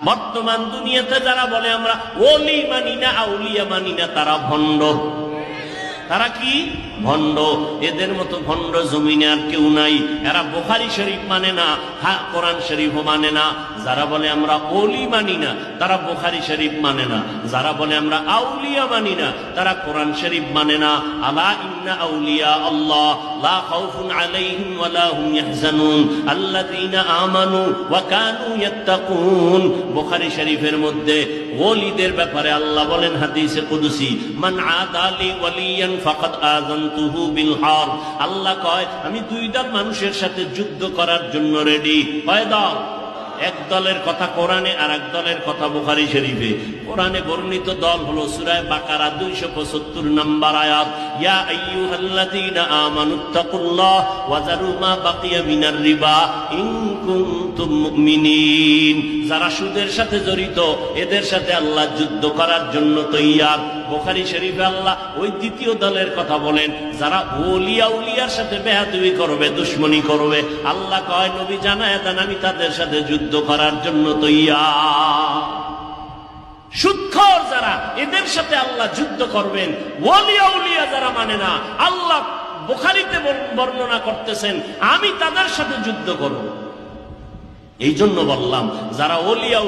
বর্তমান দুনিয়াতে যারা বলে আমরা ওলি মানি না, আউলিয়া মানি না, তারা ভণ্ড। তারা কি ভণ্ড? এদের মতো ভণ্ড জমিনে আর কেউ নাই। এরা বুখারী শরীফ মানে না, কোরআন শরীফও মানে না। যারা বলে আমরা ওলি মানি না, তারা বুখারী শরীফ মানে না। যারা বলে আমরা আউলিয়া মানি না, তারা কোরআন শরীফ মানে না। আলা ইন্না আউলিয়া আল্লাহ লা খাউফুন আলাইহিম ওয়া লা হুম ইয়াহজানুন আল্লাযীনা আমানু ওয়া কানু ইয়াত্তাকুন। বুখারী শরীফের মধ্যে ওলিদের ব্যাপারে আল্লাহ বলেন হাদিসে কুদসি, মান আদালি ওয়ালিয়ান ফাকাদ আযানতুহু বিল হারব। আল্লাহ কয় আমি দুই দল মানুষের সাথে যুদ্ধ করার জন্য রেডি। কয় দল? এক দলের কথা কোরআনে, আর এক দলের কথা বুখারী শরীফে। কোরআনে বর্ণিত দল হলো সূরা বাকারা 275 নম্বর আয়াত, ইয়া আইয়ুহাল্লাযীনা আমানুত্তাকুল্লাহ ওয়া যারু মা বাকিয়া মিনার রিবা ইন কুনতুম মুমিনিন। যারা সুদের সাথে জড়িত এদের সাথে আল্লাহ যুদ্ধ করার জন্য তৈয়ার। বুখারী শরীফে আল্লাহ ওই দ্বিতীয় দলের কথা বলেন, যারা ওলিয়া উলিয়ার সাথে বেয়াদবি করবে, দুশমনি করবে। আল্লাহ কয় নবী জানায় দেন আমি তাদের সাথে যুদ্ধ করার জন্য তৈয়ার। সুদখোর যারা, এদের সাথে আল্লাহ যুদ্ধ করবেন। ওলিয়া উলিয়া যারা মানে না, আল্লাহ বুখারীতে বর্ণনা করতেছেন আমি তাদের সাথে যুদ্ধ করব। এই জন্য বললাম যারা ওলিয়া